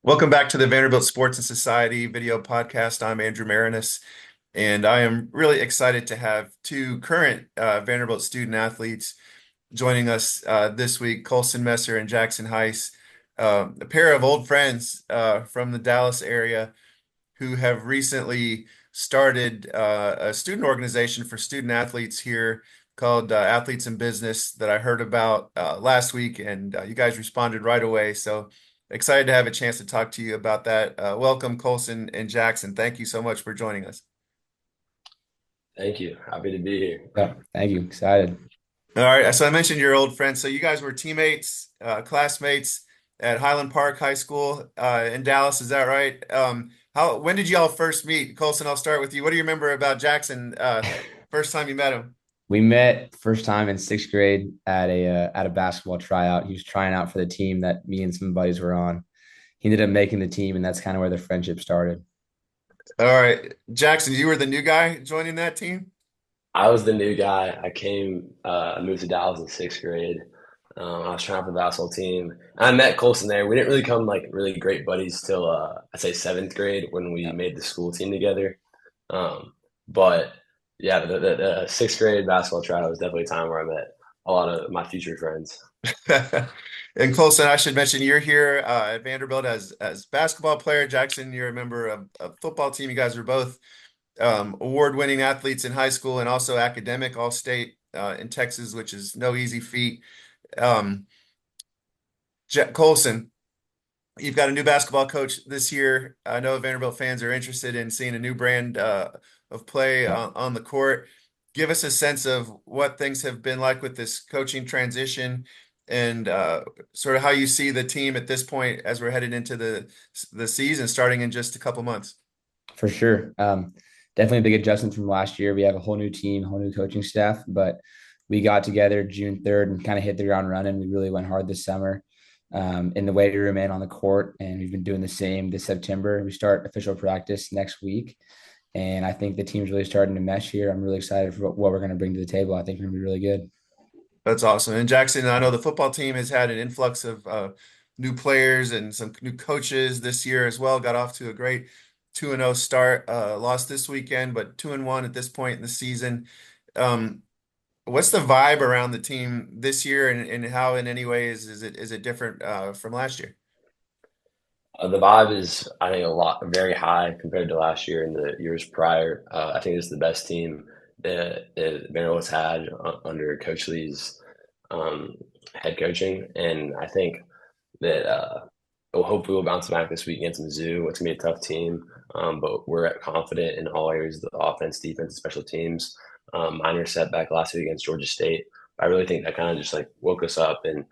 Welcome back to the Vanderbilt Sports and Society video podcast. I'm Andrew Maraniss, and I am really excited to have two current Vanderbilt student athletes joining us this week, Coleson Messer and Jackson Heis, a pair of old friends from the Dallas area who have recently started a student organization for student athletes here called Athletes in Business that I heard about last week, and you guys responded right away. So excited to have a chance to talk to you about that. Welcome, Colson and Jackson. Thank you so much for joining us. Thank you. Happy to be here. Yeah, thank you. Excited. All right, so I mentioned your old friends. So you guys were teammates, classmates at Highland Park High School in Dallas. Is that right? When did y'all first meet? Colson, I'll start with you. What do you remember about Jackson first time you met him? We met first time in sixth grade at a basketball tryout. He was trying out for the team that me and some buddies were on. He ended up making the team, and that's kind of where the friendship started. All right, Jackson, you were the new guy joining that team? I was the new guy. I moved to Dallas in sixth grade. I was trying for the basketball team. I met Coulson there. We didn't really become like really great buddies till I'd say seventh grade when we Yeah, made the school team together. But yeah, the sixth grade basketball tryout was definitely a time where I met a lot of my future friends. And Colson, I should mention you're here at Vanderbilt as basketball player. Jackson, you're a member of a football team. You guys are both award-winning athletes in high school and also academic all-state in Texas, which is no easy feat. Um, Colson, you've got a new basketball coach this year. I know Vanderbilt fans are interested in seeing a new brand of play yeah, on the court. Give us a sense of what things have been like with this coaching transition and sort of how you see the team at this point as we're headed into the season starting in just a couple months. for sure. Definitely a big adjustment from last year. We have a whole new team, whole new coaching staff, but we got together June 3rd and kind of hit the ground running. We really went hard this summer in the weight room and on the court, and we've been doing the same this September. We start official practice next week. And I think the team's really starting to mesh here. I'm really excited for what we're going to bring to the table. I think we're going to be really good. That's awesome. And Jackson, I know the football team has had an influx of new players and some new coaches this year as well. Got off to a great 2-0 start. Lost this weekend, but 2-1 at this point in the season. Um, what's the vibe around the team this year, and how in any ways is it different from last year? The vibe is, I think, a lot very high compared to last year and the years prior. I think it's the best team that Vanderbilt's had under Coach Lee's um, head coaching, and I think that well, hopefully we'll bounce back this week against Mizzou. It's gonna be a tough team, but we're confident in all areas of the offense, defense, and special teams. Minor setback last week against Georgia State. I really think that kind of just like woke us up and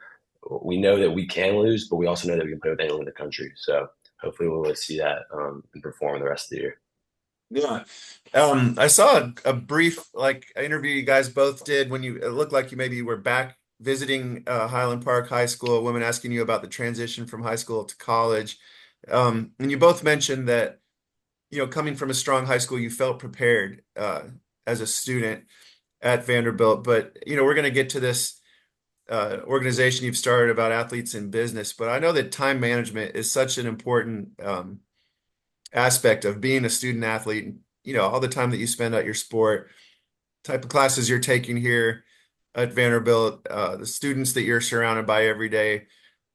we know that we can lose, but we also know that we can play with anyone in the country. So hopefully we'll see that and perform the rest of the year. Yeah. I saw a brief like interview you guys both did when it looked like you maybe were back visiting Highland Park High School, women asking you about the transition from high school to college. And you both mentioned that, coming from a strong high school, you felt prepared as a student at Vanderbilt. But, we're going to get to this organization you've started about athletes in business, but I know that time management is such an important aspect of being a student athlete. All the time that you spend at your sport, type of classes you're taking here at Vanderbilt, the students that you're surrounded by every day.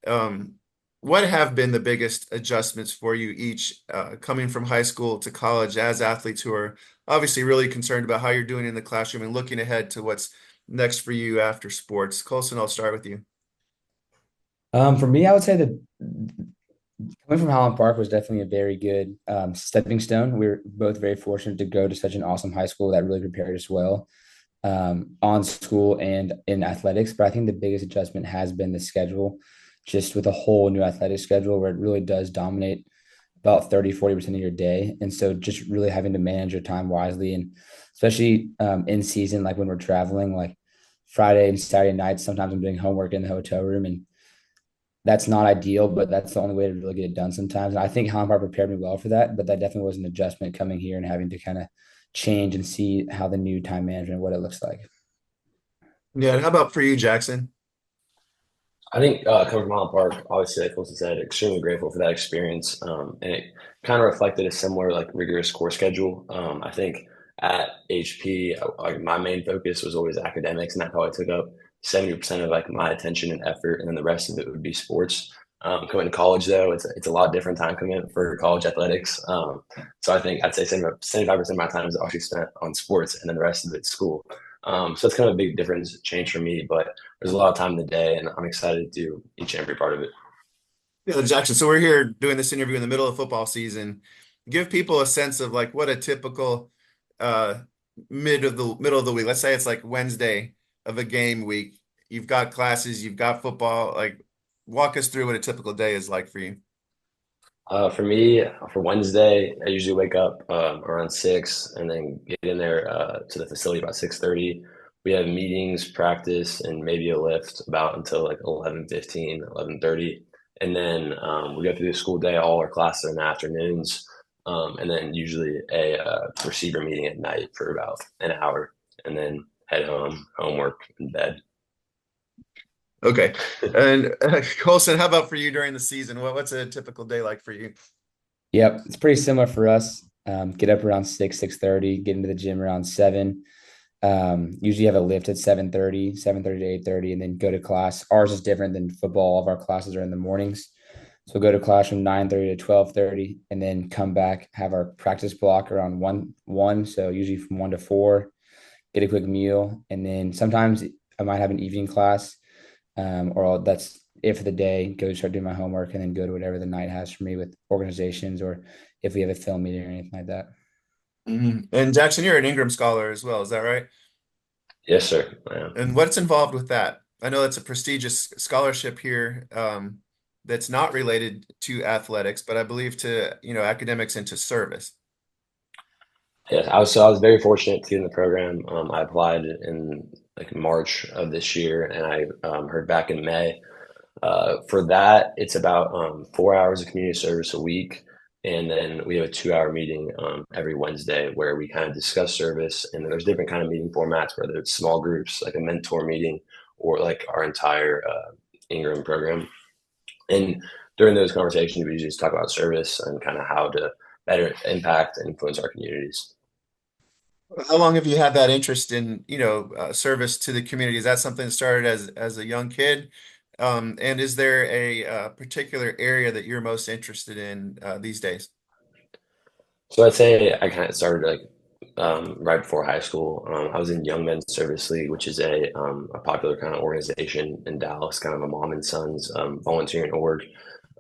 Um, what have been the biggest adjustments for you each coming from high school to college as athletes who are obviously really concerned about how you're doing in the classroom and looking ahead to what's next for you after sports? Colson, I'll start with you. For me, I would say that coming from Highland Park was definitely a very good stepping stone. We were both very fortunate to go to such an awesome high school that really prepared us well on school and in athletics. But I think the biggest adjustment has been the schedule, just with a whole new athletic schedule where it really does dominate about 30-40% of your day. And so just really having to manage your time wisely and especially in season, like when we're traveling, like Friday and Saturday nights, sometimes I'm doing homework in the hotel room and that's not ideal, but that's the only way to really get it done sometimes. And I think Highland Park prepared me well for that, but that definitely was an adjustment coming here and having to kind of change and see how the new time management, what it looks like. Yeah, and how about for you, Jackson? I think coming from Highland Park, obviously, like Coulson said, extremely grateful for that experience, and it kind of reflected a similar like rigorous course schedule. I think at HP, like my main focus was always academics, and that probably took up 70% of like my attention and effort, and then the rest of it would be sports. Coming to college, though, it's a lot different time commitment for college athletics. So I think I'd say 75% of my time is actually spent on sports, and then the rest of it's school. So it's kind of a big difference change for me, but there's a lot of time in the day, and I'm excited to do each and every part of it. Yeah, Jackson. So we're here doing this interview in the middle of football season. Give people a sense of like what a typical uh middle of the week. Let's say it's like Wednesday of a game week. You've got classes, you've got football. Like walk us through what a typical day is like for you. For me, for Wednesday, I usually wake up around 6 and then get in there to the facility about 6:30. We have meetings, practice, and maybe a lift about until like 11:15, 11:30. And then we go through the school day. All our classes are in the afternoons. And then usually a receiver meeting at night for about an hour. And then head home, homework, and bed. Okay. And Colson, how about for you during the season? What's a typical day like for you? Yep, it's pretty similar for us. Get up around 6:30, get into the gym around 7. Usually have a lift at 7:30, 7:30 to 8:30, and then go to class. Ours is different than football. All of our classes are in the mornings. So go to class from 9:30 to 12:30, and then come back, have our practice block around 1. So usually from 1 to 4, get a quick meal, and then sometimes I might have an evening class, that's it for the day. Go start doing my homework, and then go to whatever the night has for me with organizations, or if we have a film meeting or anything like that. And Jackson, you're an Ingram Scholar as well, is that right? Yes, sir. Yeah. And what's involved with that? I know it's a prestigious scholarship here, that's not related to athletics, but I believe to, academics and to service. Yes, I was very fortunate to get in the program. I applied in like March of this year, and I heard back in May. For that, it's about 4 hours of community service a week, and then we have a 2 hour meeting every Wednesday where we kind of discuss service. And there's different kind of meeting formats, whether it's small groups, like a mentor meeting, or like our entire Ingram program. And during those conversations, we usually just talk about service and kind of how to better impact and influence our communities. How long have you had that interest in, service to the community? Is that something that started as a young kid? And is there a, particular area that you're most interested in these days? So I'd say I kind of started like right before high school. I was in Young Men's Service League, which is a popular kind of organization in Dallas, kind of a mom and sons volunteering org.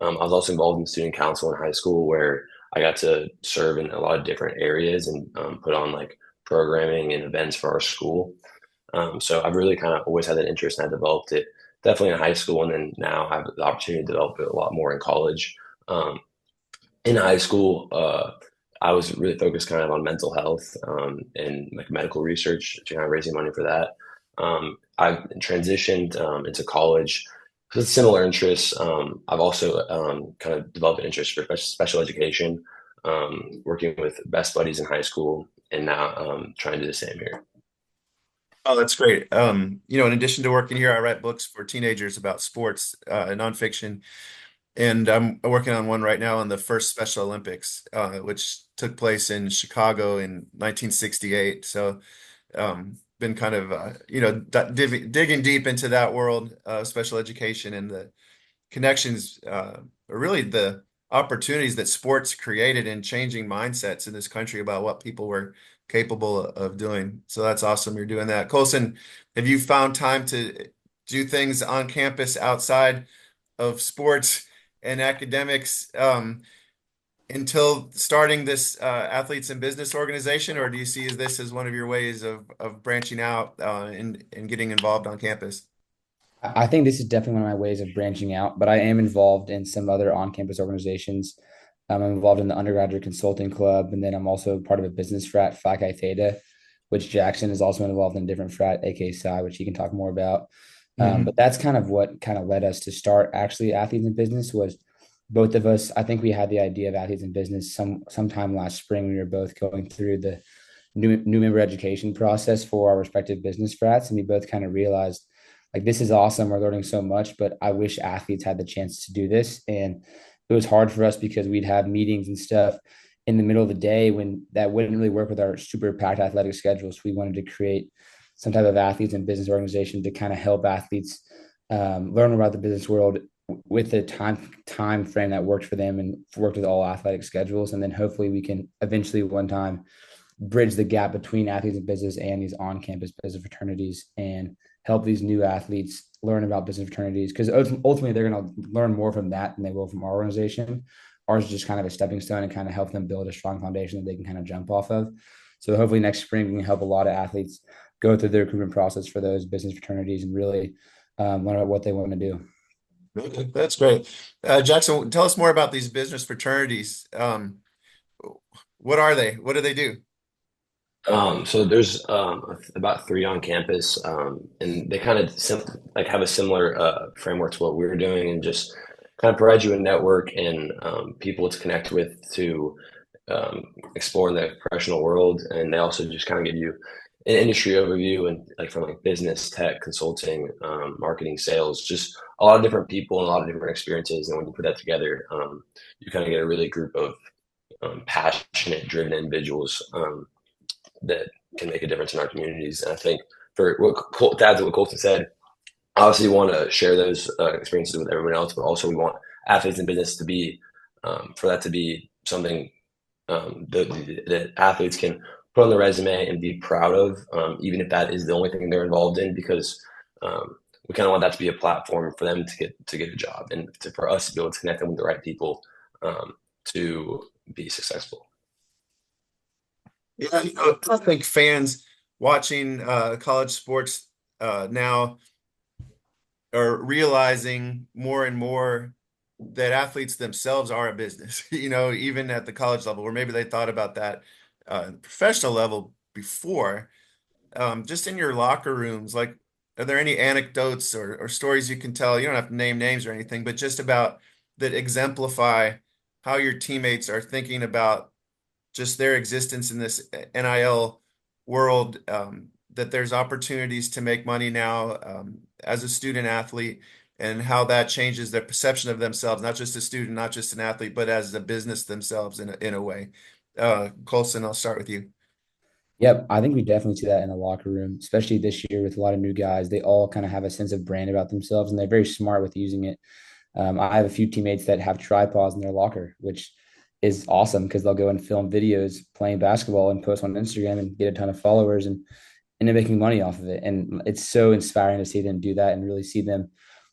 I was also involved in student council in high school, where I got to serve in a lot of different areas and put on like programming and events for our school. So I've really kind of always had an interest, and I developed it definitely in high school, and then now I have the opportunity to develop it a lot more in college. Um, in high school, I was really focused kind of on mental health and like medical research, kind of raising money for that. I've transitioned into college with similar interests. I've also kind of developed an interest for special education, working with best buddies in high school, and now trying to do the same here. Oh, that's great. In addition to working here, I write books for teenagers about sports, nonfiction. And I'm working on one right now on the first Special Olympics, which took place in Chicago in 1968. So, been kind of, digging deep into that world of special education and the connections, or really the opportunities that sports created in changing mindsets in this country about what people were capable of doing. So that's awesome. You're doing that. Coulson, have you found time to do things on campus outside of sports and academics until starting this athletes and business organization, or do you see this as one of your ways of branching out and getting involved on campus? I think this is definitely one of my ways of branching out, but I am involved in some other on-campus organizations. I'm involved in the undergraduate consulting club, and then I'm also part of a business frat, Phi Chi Theta, which Jackson is also involved in a different frat, aka Psi, which he can talk more about. But that's kind of what kind of led us to start actually athletes in business was both of us. I think we had the idea of athletes in business sometime last spring. We were both going through the new member education process for our respective business frats, and we both kind of realized like, this is awesome. We're learning so much, but I wish athletes had the chance to do this. And it was hard for us because we'd have meetings and stuff in the middle of the day when that wouldn't really work with our super packed athletic schedules. We wanted to create some type of athletes and business organization to kind of help athletes learn about the business world with a time frame that worked for them and worked with all athletic schedules. And then hopefully we can eventually one time bridge the gap between athletes and business and these on-campus business fraternities and help these new athletes learn about business fraternities, because ultimately they're going to learn more from that than they will from our organization. Ours is just kind of a stepping stone and kind of help them build a strong foundation that they can kind of jump off of. So hopefully next spring we can help a lot of athletes go through the recruitment process for those business fraternities and really learn about what they want to do. Okay, that's great. Jackson, tell us more about these business fraternities. What are they? What do they do? So there's about three on campus, and they kind of like have a similar framework to what we're doing, and just kind of provide you a network and people to connect with to explore in the professional world. And they also just kind of give you an industry overview and like from like business, tech, consulting, marketing, sales, just a lot of different people and a lot of different experiences. And when you put that together, you kind of get a really group of passionate, driven individuals. That can make a difference in our communities. And I think for to add to what Coulson said, obviously we want to share those experiences with everyone else, but also we want athletes in business to be, for that to be something that athletes can put on their resume and be proud of, even if that is the only thing they're involved in, because we kind of want that to be a platform for them to get a job and for us to be able to connect them with the right people to be successful. Yeah, I think fans watching college sports now are realizing more and more that athletes themselves are a business, even at the college level, or maybe they thought about that professional level before. Just in your locker rooms, like, are there any anecdotes or stories you can tell? You don't have to name names or anything, but just about that exemplify how your teammates are thinking about just their existence in this NIL world, that there's opportunities to make money now as a student athlete, and how that changes their perception of themselves, not just a student, not just an athlete, but as a business themselves in a way. Coulson, I'll start with you. Yep, I think we definitely see that in the locker room, especially this year with a lot of new guys. They all kind of have a sense of brand about themselves, and they're very smart with using it. I have a few teammates that have tripods in their locker, which is awesome because they'll go and film videos playing basketball and post on Instagram and get a ton of followers and they're making money off of it. And it's so inspiring to see them do that and really see them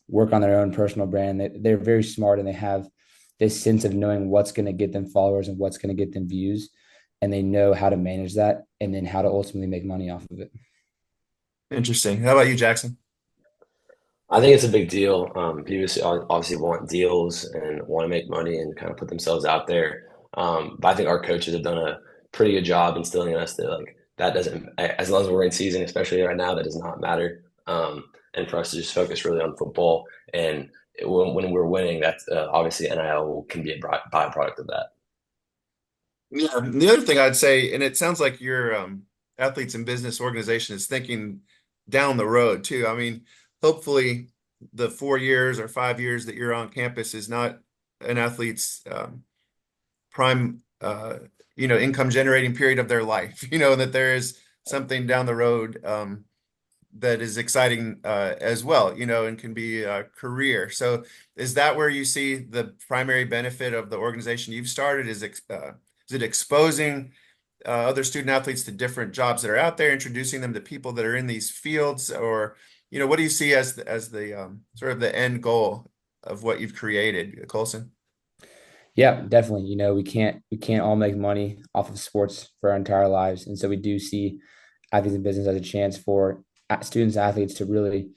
work on their own personal brand. They're very smart and they have this sense of knowing what's going to get them followers and what's going to get them views. And they know how to manage that and then how to ultimately make money off of it. Interesting. How about you, Jackson? I think it's a big deal. People obviously want deals and want to make money and kind of put themselves out there. But I think our coaches have done a pretty good job instilling in us that like that doesn't, as long as we're in season, especially right now, that does not matter. And for us to just focus really on football, and when we're winning, that's obviously NIL can be a byproduct of that. Yeah, the other thing I'd say, and it sounds like your athletes and business organization is thinking down the road too. I mean, hopefully the 4 years or 5 years that you're on campus is not an athlete's prime income generating period of their life, that there is something down the road that is exciting as well, and can be a career. So is that where you see the primary benefit of the organization you've started? Is it exposing other student athletes to different jobs that are out there, introducing them to people that are in these fields, or what do you see as the sort of the end goal of what you've created, Coulson? Yeah, definitely. We can't all make money off of sports for our entire lives. And so we do see athletes in business as a chance for students, athletes to really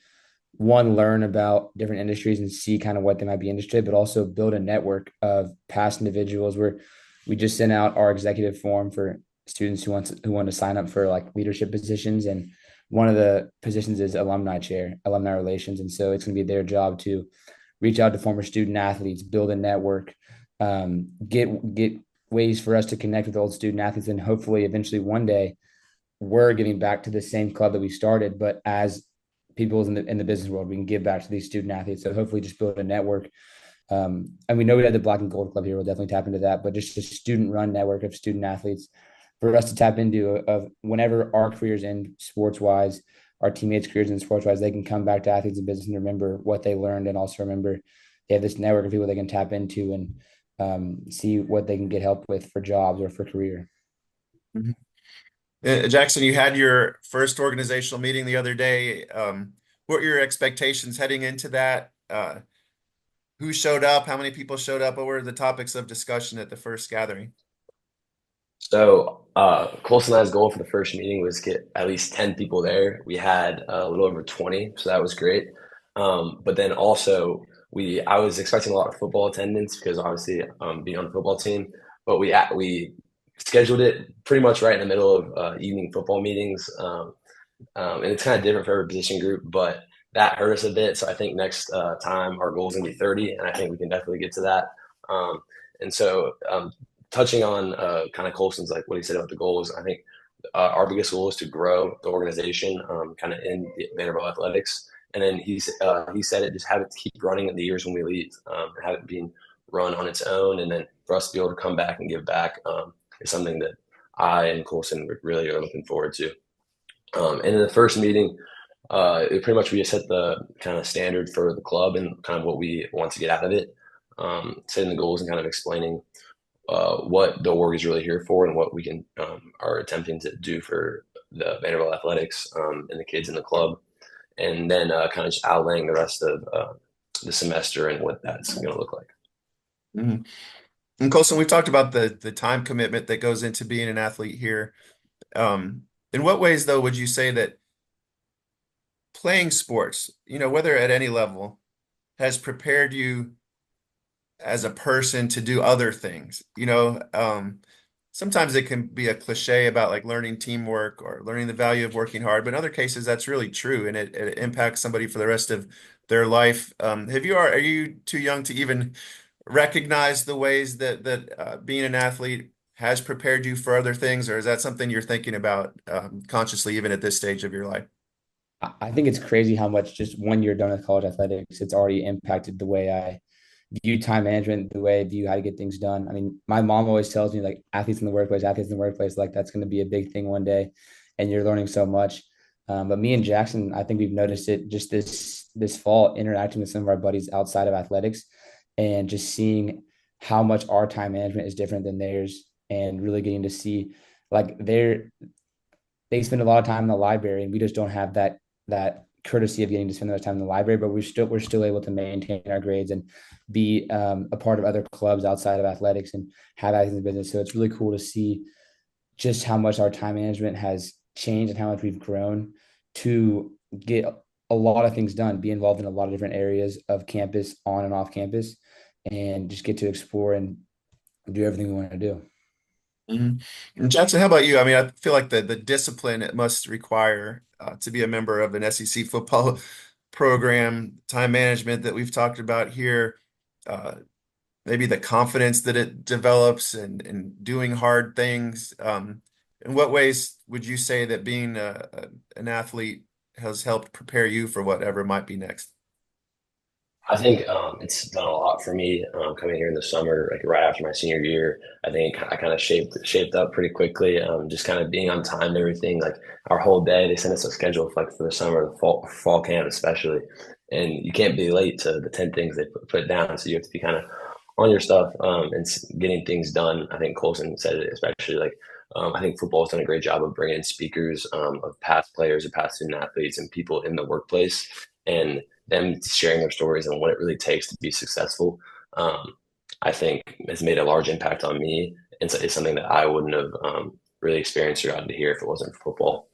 one, learn about different industries and see kind of what they might be interested, but also build a network of past individuals where we just sent out our executive form for students who want to sign up for like leadership positions. And one of the positions is alumni chair, alumni relations. And so it's going to be their job to reach out to former student athletes, build a network, get ways for us to connect with old student athletes, and hopefully eventually one day we're giving back to the same club that we started, but as people in the business world, we can give back to these student athletes. So hopefully just build a network. And we know we have the Black and Gold Club here. We'll definitely tap into that, but just a student run network of student athletes for us to tap into of whenever our careers end sports wise, our teammates' careers in sports wise, they can come back to athletes and business and remember what they learned, and also remember they have this network of people they can tap into and see what they can get help with for jobs or for career. Mhm. Jackson, you had your first organizational meeting the other day. What were your expectations heading into that? Who showed up? How many people showed up? What were the topics of discussion at the first gathering? So, Coulson and I's goal for the first meeting was get at least 10 people there. We had a little over 20, so that was great. But then also, I was expecting a lot of football attendance because obviously being on the football team, but we scheduled it pretty much right in the middle of evening football meetings. And it's kind of different for every position group, but that hurt us a bit. So I think next time our goal is going to be 30, and I think we can definitely get to that. Um, and so touching on kind of Colson's, like what he said about the goals, I think our biggest goal is to grow the organization kind of in Vanderbilt athletics. And then he said it, just have it keep running in the years when we leave, and have it being run on its own. And then for us to be able to come back and give back is something that I and Coulson really are looking forward to. And in the first meeting, it pretty much we just set the kind of standard for the club and kind of what we want to get out of it, setting the goals and kind of explaining what the org is really here for and what we can are attempting to do for the Vanderbilt athletics and the kids in the club, and then kind of just outlaying the rest of the semester and what that's going to look like. Mhm. And Colson, we've talked about the time commitment that goes into being an athlete here. In what ways, though, would you say that playing sports, whether at any level, has prepared you as a person to do other things? Sometimes it can be a cliche about like learning teamwork or learning the value of working hard, but in other cases, that's really true, and it impacts somebody for the rest of their life. Are you too young to even recognize the ways that being an athlete has prepared you for other things, or is that something you're thinking about consciously even at this stage of your life? I think it's crazy how much just 1 year done with college athletics, it's already impacted the way I view time management, the way I view how to get things done. I mean, my mom always tells me like athletes in the workplace, like that's going to be a big thing one day, and you're learning so much. But me and Jackson, I think we've noticed it just this fall interacting with some of our buddies outside of athletics, and just seeing how much our time management is different than theirs, and really getting to see like they spend a lot of time in the library, and we just don't have that courtesy of getting to spend that time in the library. But we're still able to maintain our grades and be a part of other clubs outside of athletics and have athletes in the business. So it's really cool to see just how much our time management has changed and how much we've grown to get a lot of things done, be involved in a lot of different areas of campus, on and off campus, and just get to explore and do everything we want to do. Mhm. And Jackson, how about you? I mean, I feel like the discipline it must require to be a member of an SEC football program, time management that we've talked about here, uh, maybe the confidence that it develops and doing hard things. In what ways would you say that being an athlete has helped prepare you for whatever might be next? I think it's done a lot for me coming here in the summer, like right after my senior year. I think I kind of shaped up pretty quickly. Just kind of being on time and everything. Like our whole day, they send us a schedule for, like for the summer, the fall camp especially, and you can't be late to the 10 things they put down. So you have to be kind of on your stuff and getting things done. I think Coulson said it especially like. I think football has done a great job of bringing in speakers of past players or past student athletes and people in the workplace, and them sharing their stories and what it really takes to be successful, I think has made a large impact on me. And so it's something that I wouldn't have really experienced or gotten to hear if it wasn't for football.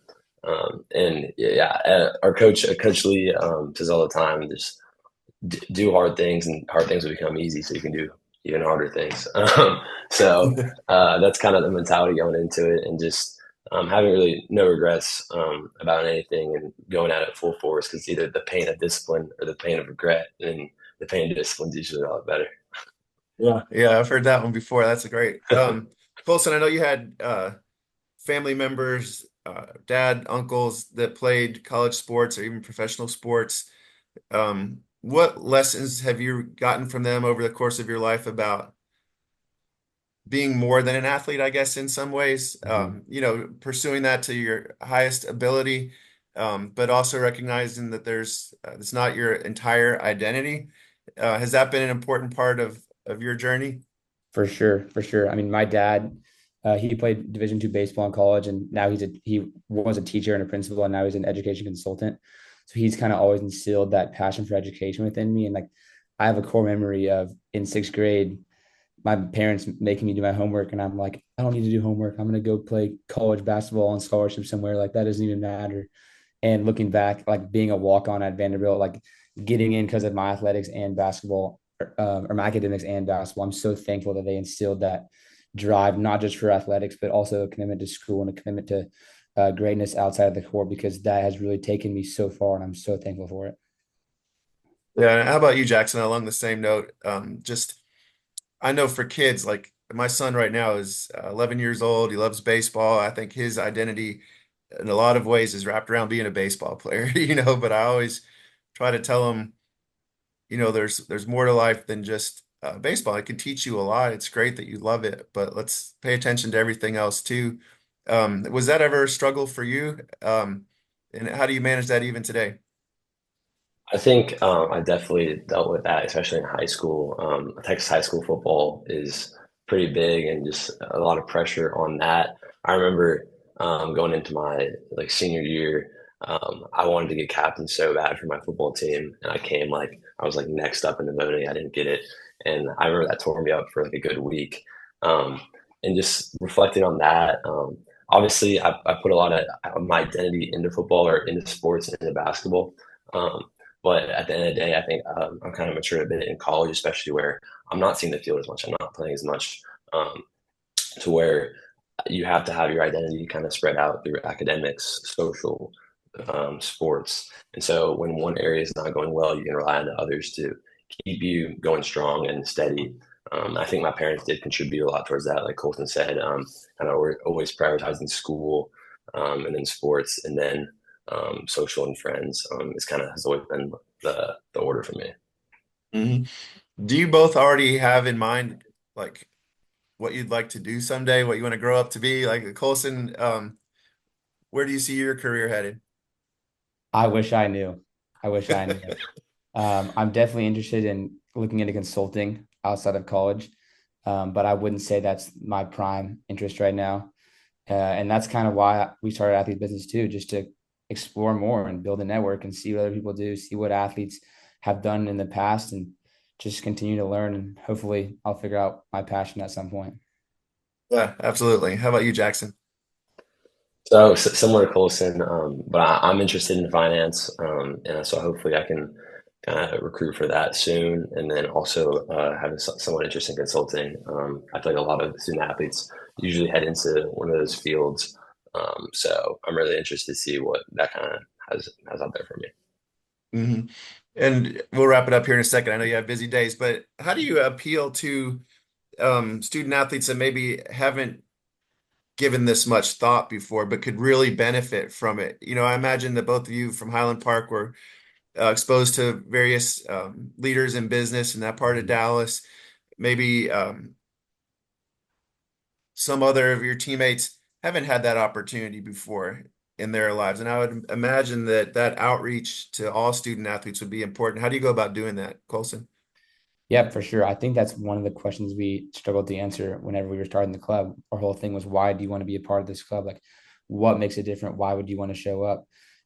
And yeah, our Coach Lee, says all the time, just do hard things, and hard things will become easy, so you can do even harder things. So that's kind of the mentality going into it, and just having really no regrets about anything and going at it full force, because either the pain of discipline or the pain of regret, and the pain of discipline is usually a lot better. Yeah. Yeah, I've heard that one before. That's a great. Colson, I know you had family members dad, uncles that played college sports or even professional sports. What lessons have you gotten from them over the course of your life about being more than an athlete, I guess, in some ways, Mhm. pursuing that to your highest ability, but also recognizing that it's not your entire identity. Has that been an important part of your journey? For sure, for sure. I mean, my dad, he played Division II baseball in college, and now he was a teacher and a principal, and now he's an education consultant. So he's kind of always instilled that passion for education within me. And like, I have a core memory of in sixth grade, my parents making me do my homework, and I'm like, I don't need to do homework. I'm gonna go play college basketball on scholarship somewhere. Like that doesn't even matter. And looking back, like being a walk on at Vanderbilt, like getting in because of my athletics and basketball, or my academics and basketball, I'm so thankful that they instilled that drive, not just for athletics, but also a commitment to school and a commitment to greatness outside of the court, because that has really taken me so far, and I'm so thankful for it. Yeah. And how about you, Jackson? Along the same note, just I know for kids, like my son right now is 11 years old. He loves baseball. I think his identity in a lot of ways is wrapped around being a baseball player, but I always try to tell him, there's more to life than just baseball. It can teach you a lot. It's great that you love it, but let's pay attention to everything else too. Was that ever a struggle for you? And how do you manage that even today? I think I definitely dealt with that, especially in high school. Texas high school football is pretty big and just a lot of pressure on that. I remember going into my like senior year, I wanted to get captain so bad for my football team, and I was like next up in the voting. I didn't get it, and I remember that tore me up for like a good week. Um, and just reflecting on that, obviously I put a lot of my identity into football or into sports and into basketball. Um, but at the end of the day, I think I'm kind of matured a bit in college, especially where I'm not seeing the field as much. I'm not playing as much, um, to where you have to have your identity kind of spread out through academics, social, sports. And so when one area is not going well, you can rely on the others to keep you going strong and steady. I think my parents did contribute a lot towards that. Like Coulson said, kind of we're always prioritizing school, and then sports, and then social and friends. Is kind of has always been the order for me. hmm Do you both already have in mind like what you'd like to do someday, what you want to grow up to be? Like Colson, where do you see your career headed? I wish I knew. I wish I knew. I'm definitely interested in looking into consulting outside of college, but I wouldn't say that's my prime interest right now. And that's kind of why we started Athlete Business too, just to explore more and build a network and see what other people do, see what athletes have done in the past, and just continue to learn. And hopefully, I'll figure out my passion at some point. Yeah, absolutely. How about you, Jackson? So similar to Coulson, but I'm interested in finance, and so hopefully I can kind of recruit for that soon, and then also have somewhat interest in consulting. I feel like a lot of student athletes usually head into one of those fields, so I'm really interested to see what that kind of has out there for me. hmm And we'll wrap it up here in a second. I know you have busy days, but how do you appeal to student athletes that maybe haven't given this much thought before, but could really benefit from it? I imagine that both of you from Highland Park were exposed to various leaders in business in that part of Mhm. Dallas. Maybe some other of your teammates haven't had that opportunity before in their lives. And I would imagine that that outreach to all student athletes would be important. How do you go about doing that, Colson? Yeah, for sure. I think that's one of the questions we struggled to answer whenever we were starting the club. Our whole thing was, why do you want to be a part of this club? Like, what makes it different? Why would you want to show up?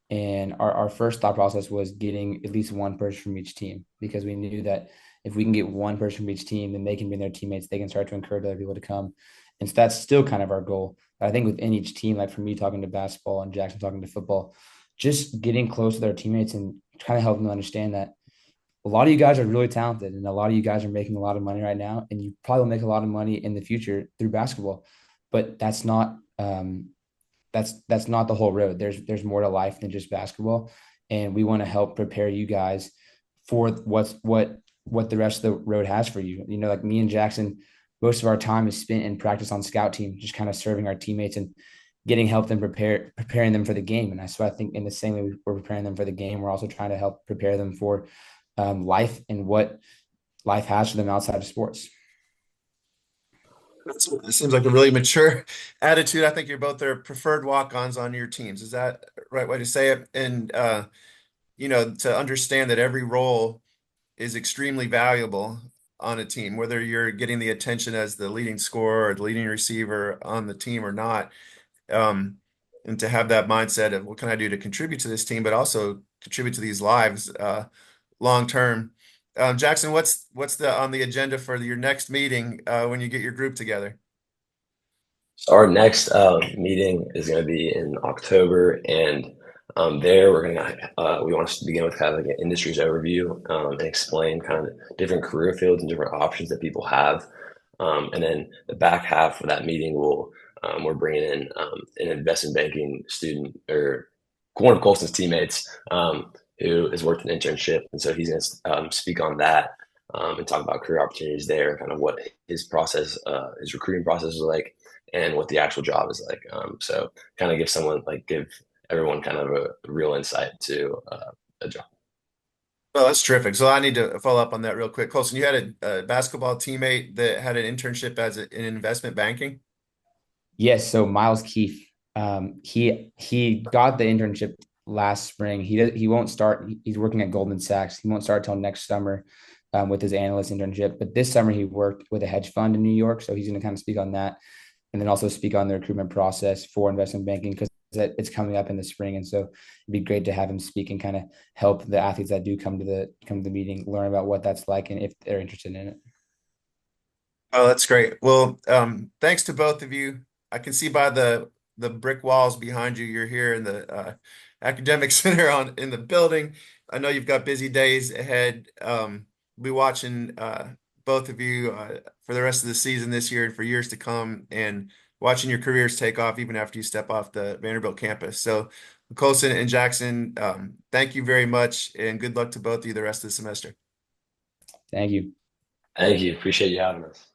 And our first thought process was getting at least one person from each team, because we knew that if we can get one person from each team, then they can bring their teammates, they can start to encourage other people to come. And so that's still kind of our goal. But I think within each team, like for me talking to basketball and Jackson talking to football, just getting close with our teammates and kind of helping them understand that a lot of you guys are really talented, and a lot of you guys are making a lot of money right now, and you probably will make a lot of money in the future through basketball. But that's not the whole road. There's more to life than just basketball, and we want to help prepare you guys for what the rest of the road has for you. Like me and Jackson, most of our time is spent in practice on scout team, just kind of serving our teammates and getting help them preparing them for the game. And so I think in the same way we're preparing them for the game, we're also trying to help prepare them for life and what life has for them outside of sports. It seems like a really mature attitude. I think you're both their preferred walk-ons on your teams. Is that the right way to say it? And to understand that every role is extremely valuable on a team, whether you're getting the attention as the leading scorer or the leading receiver on the team or not. Um, and to have that mindset of what can I do to contribute to this team, but also contribute to these lives long term. Jackson, what's the on the agenda for your next meeting when you get your group together? So our next meeting is going to be in October, and there we want to begin with kind of like an industry's overview and explain kind of different career fields and different options that people have. And then the back half of that meeting we're bringing in an investment banking student or one of Colson's teammates who has worked an internship, and so he's going to speak on that and talk about career opportunities there, kind of what his recruiting process is like, and what the actual job is like. So kind of give everyone kind of a real insight to a job. Well, that's terrific. So I need to follow up on that real quick. Coulson, you had a basketball teammate that had an internship in investment banking. Yes, so Miles Keefe, he got the internship last spring. He won't start. He's working at Goldman Sachs. He won't start till next summer with his analyst internship. But this summer he worked with a hedge fund in New York, so he's going to kind of speak on that, and then also speak on the recruitment process for investment banking because it's coming up in the spring. And so it'd be great to have him speak and kind of help the athletes that do come to the meeting learn about what that's like and if they're interested in it. Oh, that's great. Well, thanks to both of you. I can see by the brick walls behind you, you're here in the academic center on in the building. I know you've got busy days ahead. We'll be watching both of you for the rest of the season this year and for years to come, and watching your careers take off even after you step off the Vanderbilt campus. So, Coulson and Jackson, thank you very much, and good luck to both of you the rest of the semester. Thank you. Thank you. Appreciate you having us.